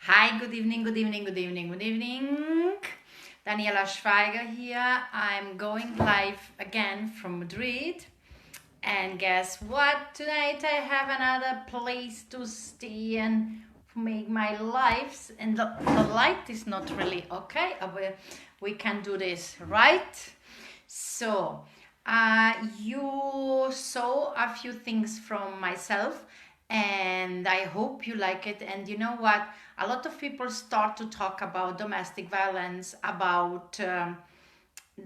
Hi, good evening, good evening, good evening, good evening. Daniela Schweiger here. I'm going live again from Madrid. And guess what? Tonight I have another place to stay and make my lives. And the light is not really okay. We can do this, right? So, you saw a few things from myself, and I hope you like it. And you know what? A lot of people start to talk about domestic violence, about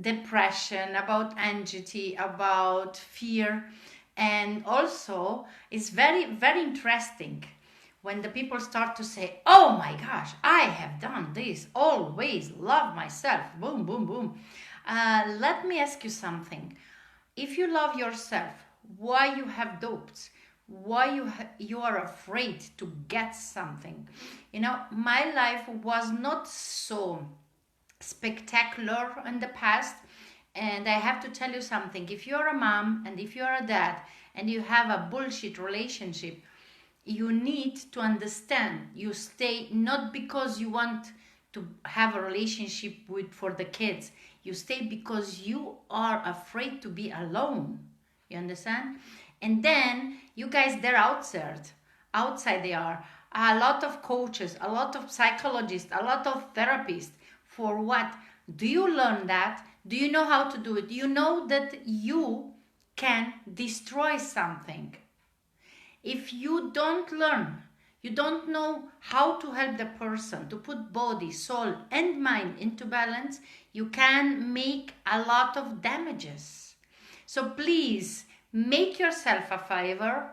depression, about anxiety, about fear, and also it's very, very interesting when the people start to say, "Oh my gosh, I have done this, always love myself." Boom, boom, boom. Let me ask you something. If you love yourself, why you have doubts? Why you are afraid to get something? You know, my life was not so spectacular in the past, and I have to tell you something. If you're a mom and if you're a dad and you have a bullshit relationship, you need to understand you stay not because you want to have a relationship with for the kids. You stay because you are afraid to be alone. You understand? And then you guys, they're outside they are a lot of coaches, a lot of psychologists, a lot of therapists. For what? Do you learn that? Do you know how to do it? Do you know that you can destroy something? If you don't learn, you don't know how to help the person to put body, soul, and mind into balance, you can make a lot of damages. So please make yourself a favor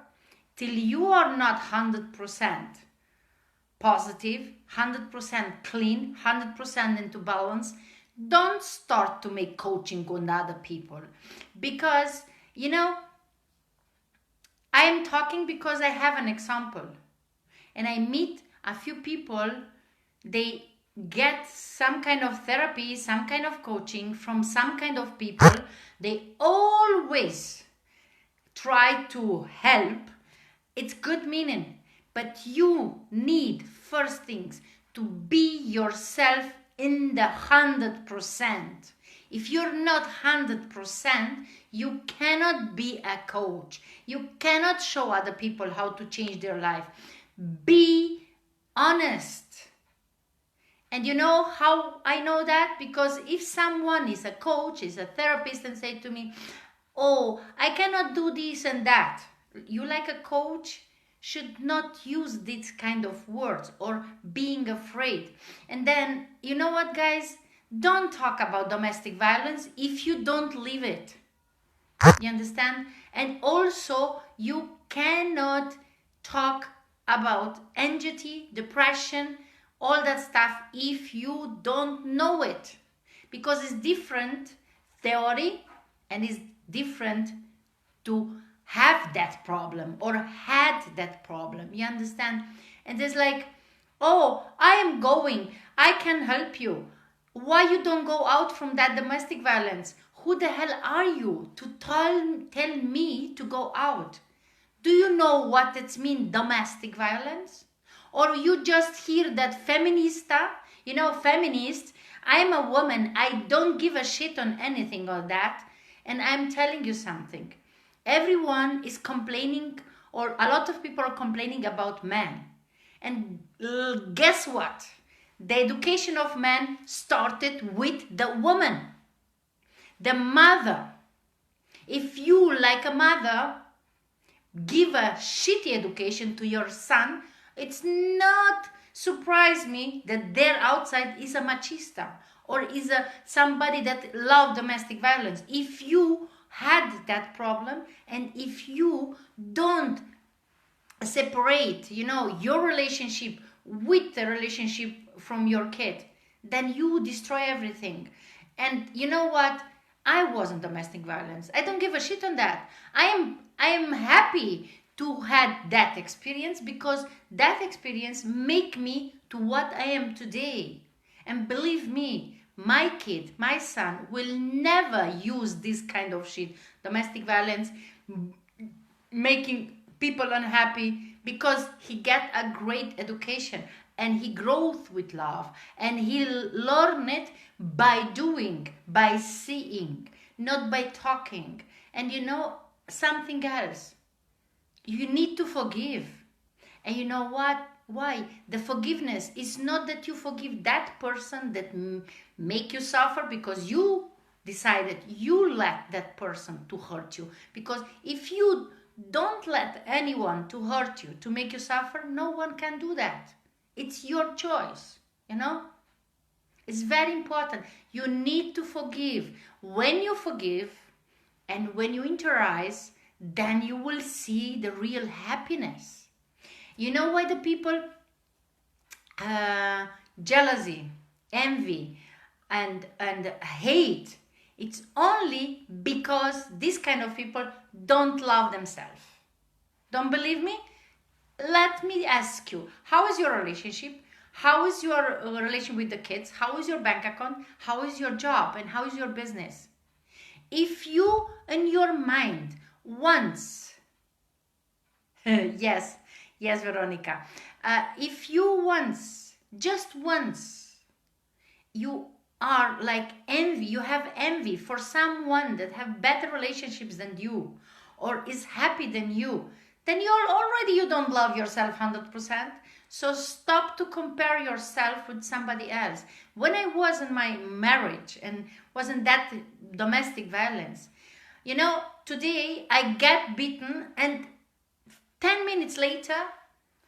till you are not 100% positive, 100% clean, 100% into balance. Don't start to make coaching on other people, because you know I am talking because I have an example, and I meet a few people. They get some kind of therapy, some kind of coaching from some kind of people. They always try to help. It's good meaning, but you need first things to be yourself in the 100%. If you're not 100%, you cannot be a coach. You cannot show other people how to change their life. Be honest. And you know how I know that? Because if someone is a coach, is a therapist, and say to me, "Oh, I cannot do this and that," you, like a coach, should not use this kind of words or being afraid. And then, you know what, guys? Don't talk about domestic violence if you don't live it. You understand? And also, you cannot talk about anxiety, depression, all that stuff if you don't know it. Because it's different theory and it's different to have that problem or had that problem. You understand? And it's like, "Oh, I am going, I can help you." Why you don't go out from that domestic violence? Who the hell are you to tell me to go out? Do you know what it means, domestic violence? Or you just hear that feminista, feminist, I'm a woman, I don't give a shit on anything or that. And I'm telling you something. Everyone is complaining, or a lot of people are complaining about men. And guess what? The education of men started with the woman, the mother. If you, like a mother, give a shitty education to your son, it's not surprise me that their outside is a machista or is a somebody that love domestic violence. If you had that problem, and if you don't separate, your relationship with the relationship from your kid, then you destroy everything. And you know what? I wasn't domestic violence. I don't give a shit on that. I am happy to had that experience, because that experience make me to what I am today. And believe me, my kid, my son will never use this kind of shit. Domestic violence, making people unhappy, because he get a great education and he grows with love and he learn it by doing, by seeing, not by talking. And you know something else, you need to forgive. And you know what? Why? The forgiveness is not that you forgive that person that make you suffer because you decided you let that person to hurt you. Because if you don't let anyone to hurt you, to make you suffer, no one can do that. It's your choice, you know? It's very important. You need to forgive. When you forgive and when you interiorize, then you will see the real happiness. You know why the people jealousy, envy, and hate? It's only because this kind of people don't love themselves. Don't believe me? Let me ask you, how is your relationship? How is your relation with the kids? How is your bank account? How is your job? And how is your business? If you in your mind once yes, Veronica, if you once, just once, you are like envy, you have envy for someone that have better relationships than you or is happy than you, then you don't love yourself 100%. So stop to compare yourself with somebody else. When I was in my marriage and wasn't that domestic violence, you know, today I get beaten and 10 minutes later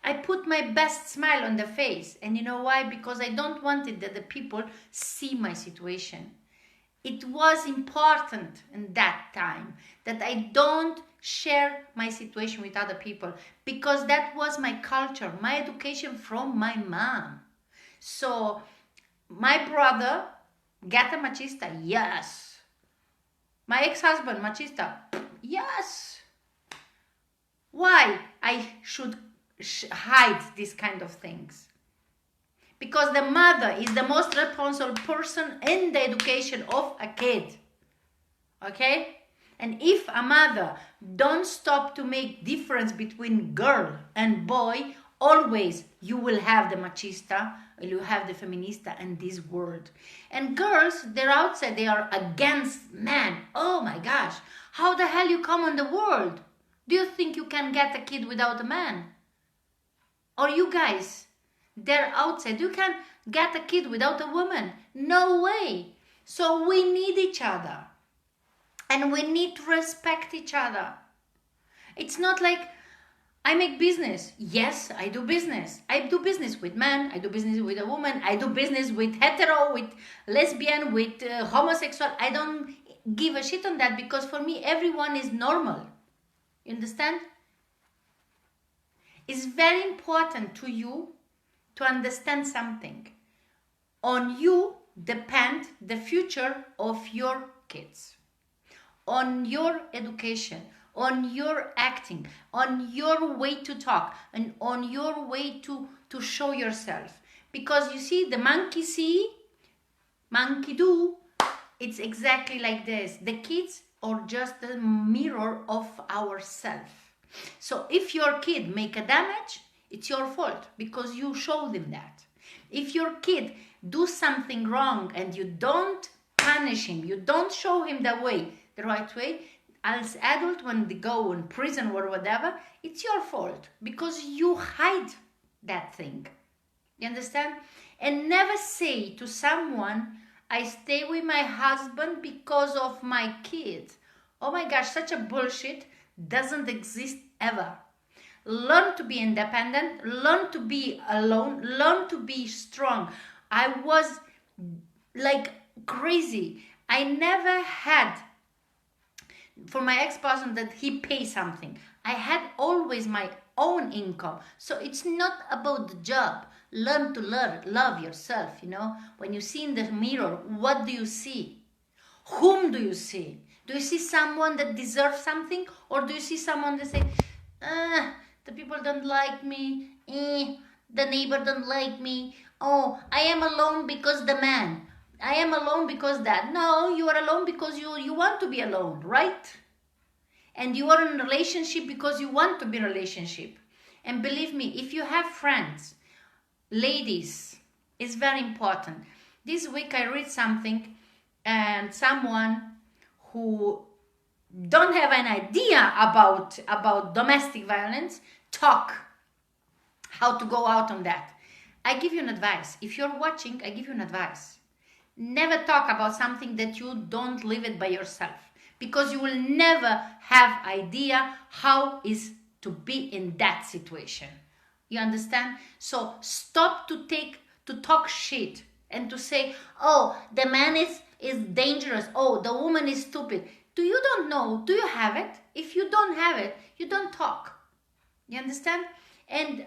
I put my best smile on the face. And you know why? Because I don't want it that the people see my situation. It was important in that time that I don't share my situation with other people, because that was my culture, my education from my mom. So my brother, gata machista, yes. My ex-husband, machista, yes. Why I should hide these kind of things? Because the mother is the most responsible person in the education of a kid. Okay? And if a mother don't stop to make difference between girl and boy, always you will have the machista, you have the feminista in this world. And girls, they're outside, they are against men. Oh my gosh, how the hell you come on the world? Do you think you can get a kid without a man? Or you guys, they're outside, you can get a kid without a woman? No way. So we need each other. And we need to respect each other. It's not like I make business. Yes, I do business. I do business with men. I do business with a woman. I do business with hetero, with lesbian, with homosexual. I don't give a shit on that, because for me, everyone is normal. You understand? It's very important to you to understand something. On you depend the future of your kids. On your education, on your acting, on your way to talk, and on your way to show yourself. Because you see, the monkey see, monkey do, it's exactly like this. The kids are just a mirror of ourselves. So if your kid make a damage, it's your fault, because you show them that. If your kid do something wrong and you don't punish him, you don't show him the right way, as adult, when they go in prison or whatever, it's your fault, because you hide that thing. You understand? And never say to someone, I stay with my husband because of my kid. Oh my gosh, such a bullshit doesn't exist ever. Learn to be independent, learn to be alone, learn to be strong. I was like crazy. I never had for my ex-person that he pays something. I had always my own income. So it's not about the job. Learn to love yourself, you know. When you see in the mirror, what do you see? Whom do you see? Do you see someone that deserves something? Or do you see someone that say, the people don't like me, the neighbor don't like me, oh, I am alone because the man, I am alone because that. No, you are alone because you want to be alone, right? And you are in a relationship because you want to be in a relationship. And believe me, if you have friends, ladies, it's very important. This week I read something, and someone who don't have an idea about domestic violence talk how to go out on that. I give you an advice. If you're watching, I give you an advice. Never talk about something that you don't live it by yourself, because you will never have idea how is to be in that situation. You understand? So stop to talk shit and to say, oh, the man is dangerous. Oh, the woman is stupid. You don't know. Do you have it? If you don't have it, you don't talk. You understand? And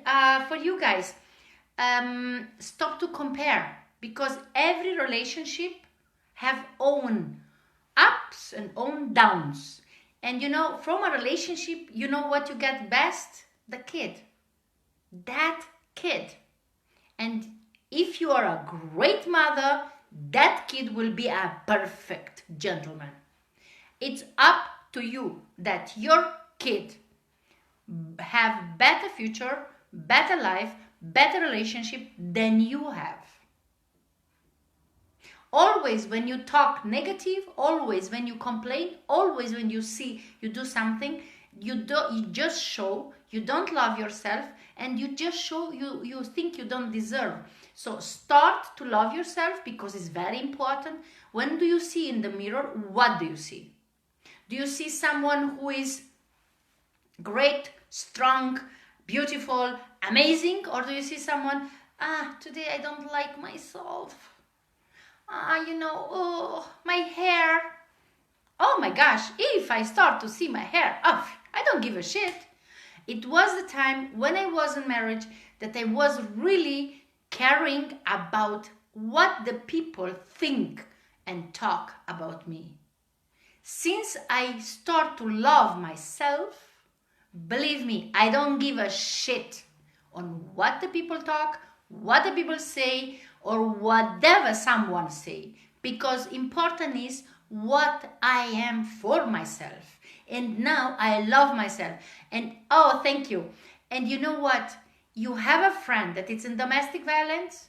for you guys, stop to compare, because every relationship have own ups and own downs. And from a relationship, you know what you get best? The kid. That kid. And if you are a great mother, that kid will be a perfect gentleman. It's up to you that your kid have better future, better life, better relationship than you have. Always when you talk negative, always when you complain, always when you do something, you just show you don't love yourself, and you just show you think you don't deserve. So start to love yourself, because it's very important. When do you see in the mirror? What do you see? Do you see someone who is great, strong, beautiful, amazing? Or do you see someone, today I don't like myself. Oh, my hair. Oh my gosh, if I start to see my hair, I don't give a shit. It was the time when I was in marriage that I was really caring about what the people think and talk about me. Since I start to love myself, believe me, I don't give a shit on what the people talk, what the people say, or whatever someone say, because important is what I am for myself. And now I love myself. And thank you. And you know what? You have a friend that is in domestic violence.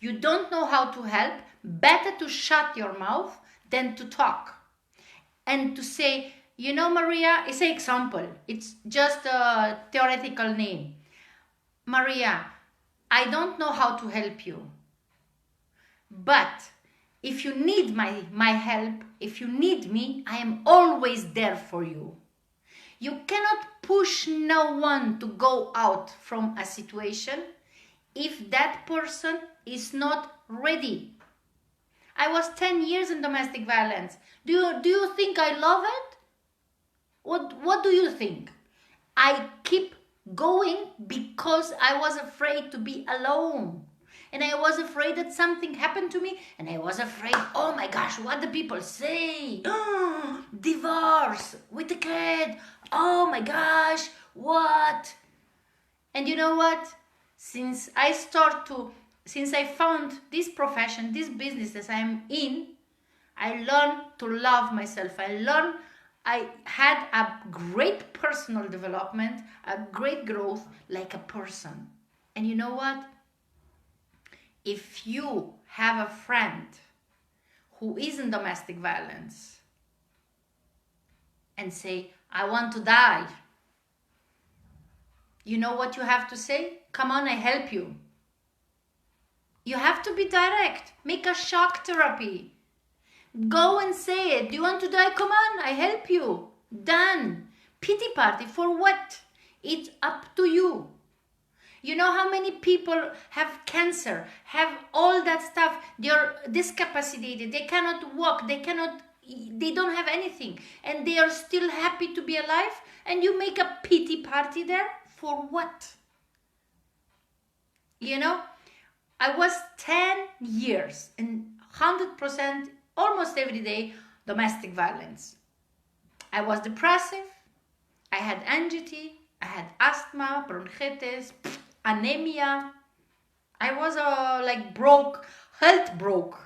You don't know how to help. Better to shut your mouth than to talk. And to say, Maria, it's an example. It's just a theoretical name. Maria, I don't know how to help you. But if you need my help, if you need me, I am always there for you. You cannot push no one to go out from a situation if that person is not ready. I was 10 years in domestic violence. Do you think I love it? What do you think? I keep going because I was afraid to be alone. And I was afraid that something happened to me. And I was afraid, oh my gosh, what do people say? Divorce with a kid. Oh my gosh, what? And you know what? Since I found this profession, this business that I'm in, I learned to love myself. I had a great personal development, a great growth like a person. And you know what? If you have a friend who is in domestic violence and say, I want to die, you know what you have to say? Come on, I help you. You have to be direct. Make a shock therapy. Go and say it. Do you want to die? Come on, I help you. Done. Pity party for what? It's up to you. You know how many people have cancer, have all that stuff, they're discapacitated, they cannot walk, they don't have anything, and they are still happy to be alive, and you make a pity party there? For what? I was 10 years and 100% almost every day domestic violence. I was depressive, I had anxiety, I had asthma, bronchitis, anemia. I was broke, health broke.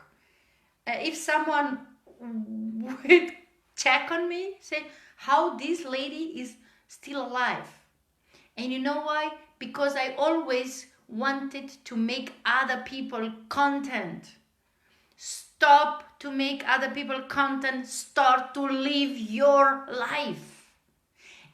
If someone would check on me, say how this lady is still alive. And you know why? because I always wanted to make other people content. Stop to make other people content. Start to live your life.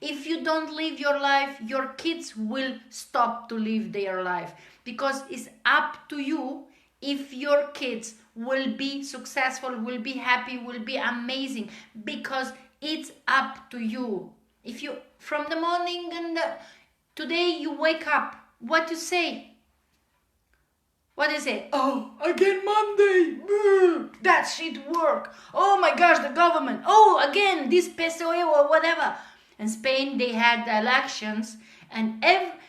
If you don't live your life, your kids will stop to live their life, because it's up to you if your kids will be successful, will be happy, will be amazing, because it's up to you. If you, from the morning and today you wake up, what you say? What is it? Oh, again Monday. That shit work. Oh my gosh, the government. Oh, again, this PSOE or whatever. In Spain, they had elections, and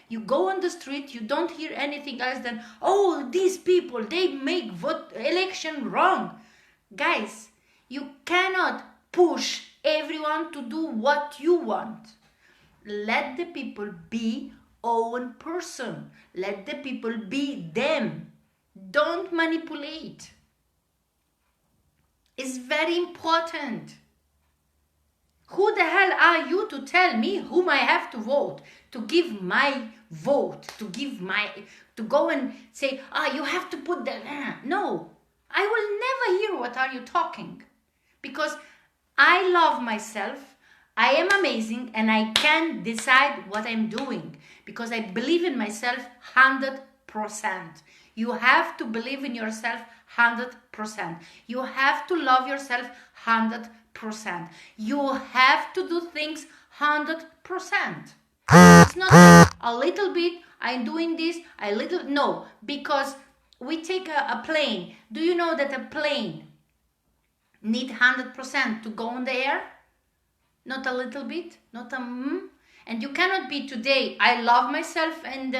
you go on the street, you don't hear anything else than, oh, these people, they make election wrong. Guys, you cannot push everyone to do what you want. Let the people be own person. Let the people be them. Don't manipulate. It's very important. Who the hell are you to tell me whom I have to vote, to give my vote, to go and say, you have to put that. No, I will never hear what are you talking, because I love myself. I am amazing and I can decide what I'm doing, because I believe in myself 100%. You have to believe in yourself 100%. You have to love yourself 100%. You have to do things 100%. It's not like a little bit, I'm doing this, no, because we take a plane. Do you know that a plane need 100% to go in the air? Not a little bit, not a And you cannot be today, I love myself, and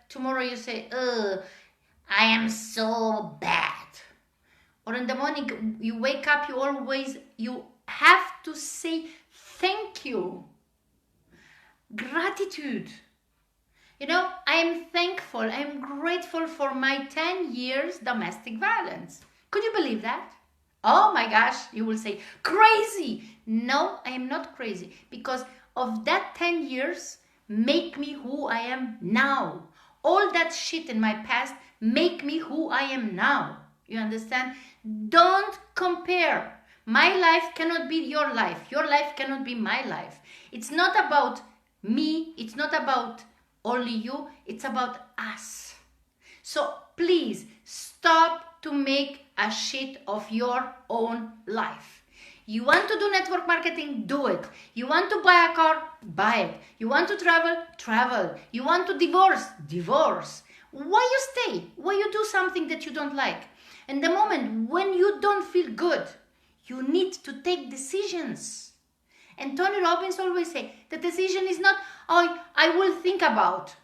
tomorrow you say, I am so bad. Or in the morning, you wake up, you have to say thank you. Gratitude. I am thankful, I am grateful for my 10 years domestic violence. Could you believe that? Oh my gosh, you will say, crazy. No, I am not crazy, because of that 10 years make me who I am now. All that shit in my past make me who I am now. You understand? Don't compare. My life cannot be your life. Your life cannot be my life. It's not about me. It's not about only you. It's about us. So please stop to make a shit of your own life. You want to do network marketing? Do it. You want to buy a car? Buy it. You want to travel? Travel. You want to divorce? Divorce. Why you stay? Why you do something that you don't like? And the moment when you don't feel good, you need to take decisions. And Tony Robbins always say, the decision is not, I will think about.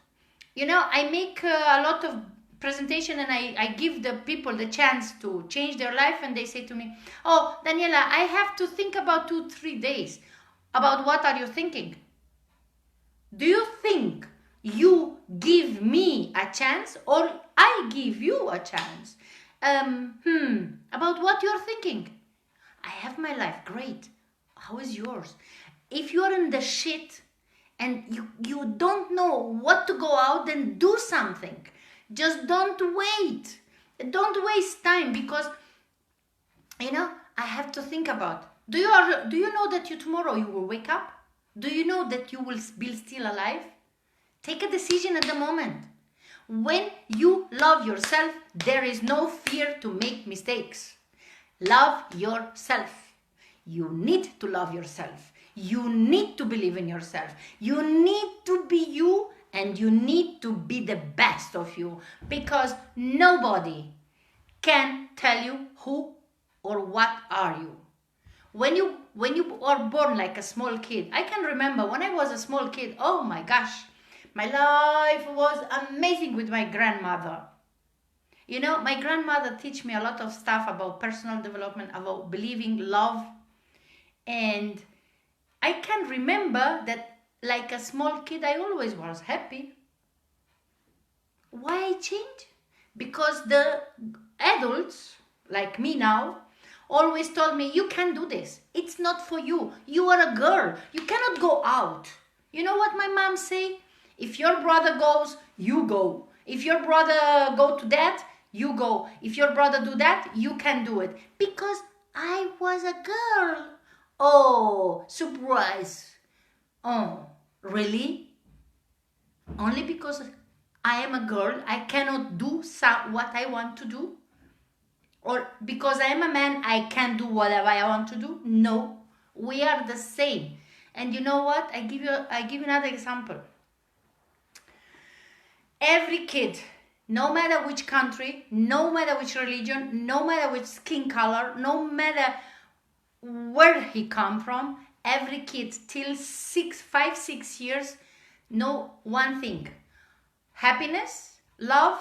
I make a lot of presentation and I give the people the chance to change their life, and they say to me, oh, Daniela, I have to think about 2-3 days. About what are you thinking? Do you think you give me a chance, or I give you a chance? About what you're thinking? I have my life, great. How is yours? If you're in the shit and you don't know what to go out, then do something. Just don't wait. Don't waste time, because I have to think about. Do you know that tomorrow you will wake up? Do you know that you will be still alive? Take a decision at the moment. When you love yourself, there is no fear to make mistakes. Love yourself. You need to love yourself. You need to believe in yourself. You need to be you, and you need to be the best of you, because nobody can tell you who or what are you. When you are born like a small kid, I can remember when I was a small kid, oh my gosh, my life was amazing with my grandmother. My grandmother teach me a lot of stuff about personal development, about believing, love. And I can remember that like a small kid, I always was happy. Why I changed? Because the adults, like me now, always told me, you can't do this. It's not for you. You are a girl. You cannot go out. You know what my mom say? If your brother goes, you go. If your brother go to that, you go. If your brother do that, you can do it. Because I was a girl. Oh, surprise. Oh, really? Only because I am a girl, I cannot do what I want to do? Or because I am a man, I can do whatever I want to do? No, we are the same. And you know what? I give you another example. Every kid, no matter which country, no matter which religion, no matter which skin color, no matter where he come from, every kid till 5, 6 years know one thing: happiness, love,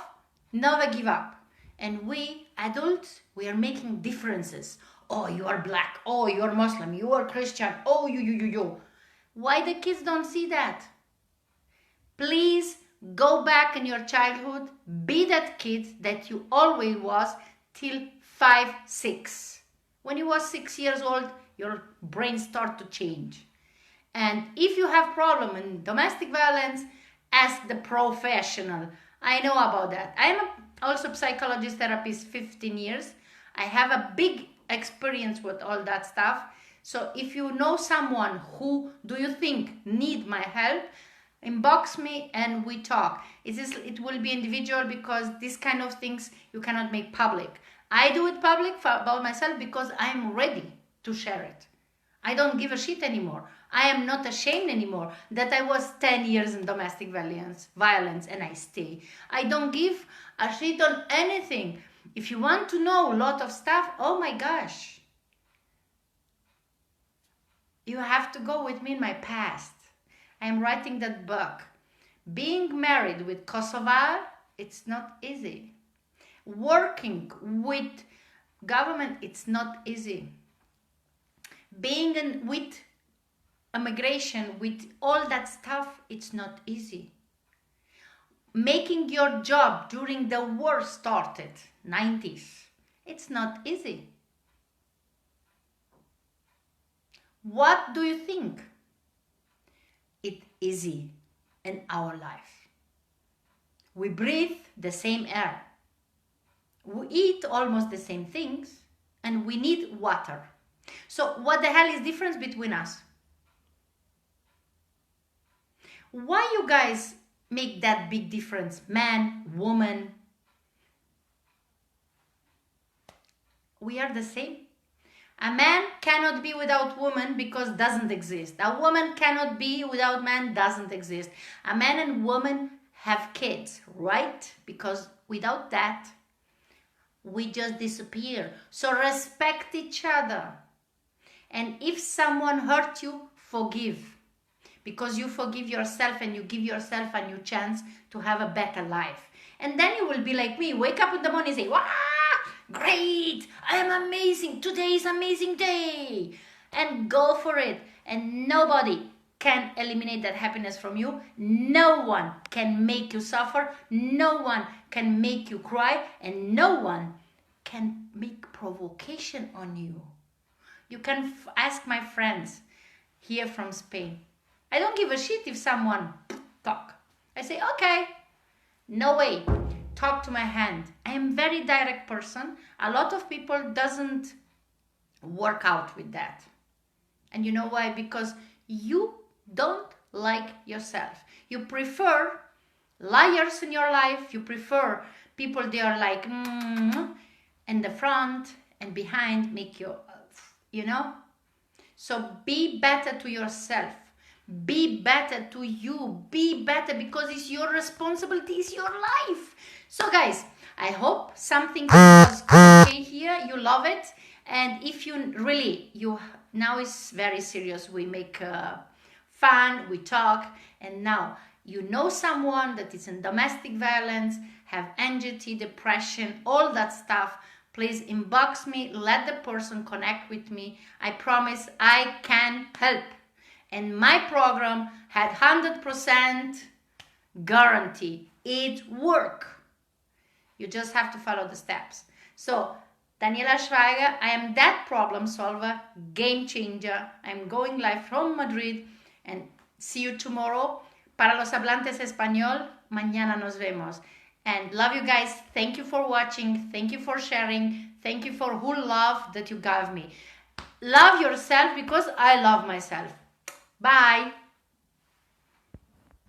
never give up. And we adults, we are making differences. Oh, you are black. Oh, you are Muslim. You are Christian. Oh, you. Why the kids don't see that? Please go back in your childhood. Be that kid that you always was till 5, 6. When you was 6 years old, your brain start to change. And if you have problem in domestic violence, ask the professional. I know about that. I am also psychologist therapist 15 years. I have a big experience with all that stuff. So if you know someone who do you think need my help, inbox me and we talk. It will be individual because this kind of things you cannot make public. I do it public about myself because I'm ready to share it. I don't give a shit anymore. I am not ashamed anymore that I was 10 years in domestic violence and I stay. I don't give a shit on anything. If you want to know a lot of stuff, oh my gosh, you have to go with me in my past. I am writing that book. Being married with Kosovar, it's not easy. Working with government, it's not easy. Being with immigration, with all that stuff, it's not easy. Making your job during the war started, 90s, it's not easy. What do you think? It's easy in our life. We breathe the same air. We eat almost the same things and we need water. So what the hell is the difference between us? Why you guys make that big difference? Man, woman. We are the same. A man cannot be without woman because doesn't exist. A woman cannot be without man, doesn't exist. A man and woman have kids, right? Because without that, we just disappear. So respect each other. And if someone hurt you, forgive. Because you forgive yourself and you give yourself a new chance to have a better life. And then you will be like me, wake up in the morning and say, wow, great, I am amazing, today is an amazing day. And go for it. And nobody can eliminate that happiness from you. No one can make you suffer. No one can make you cry. And no one can make provocation on you. You can ask my friends here from Spain. I don't give a shit if someone talk. I say, okay, no way, talk to my hand. I am very direct person. A lot of people doesn't work out with that. And you know why? Because you don't like yourself. You prefer liars in your life. You prefer people they are like, in the front and behind make you, So be better to yourself. Be better to you. Be better because it's your responsibility, it's your life. So guys, I hope something was okay here. You love it. And if you really, now it's very serious. We make fun, we talk. And now you know someone that is in domestic violence, have anxiety, depression, all that stuff. Please inbox me, let the person connect with me. I promise I can help. And my program had 100% guarantee. It works. You just have to follow the steps. So, Daniela Schweiger, I am that problem solver, game changer. I'm going live from Madrid and see you tomorrow. Para los hablantes español, mañana nos vemos. And love you guys. Thank you for watching. Thank you for sharing. Thank you for whole love that you gave me. Love yourself because I love myself. Bye.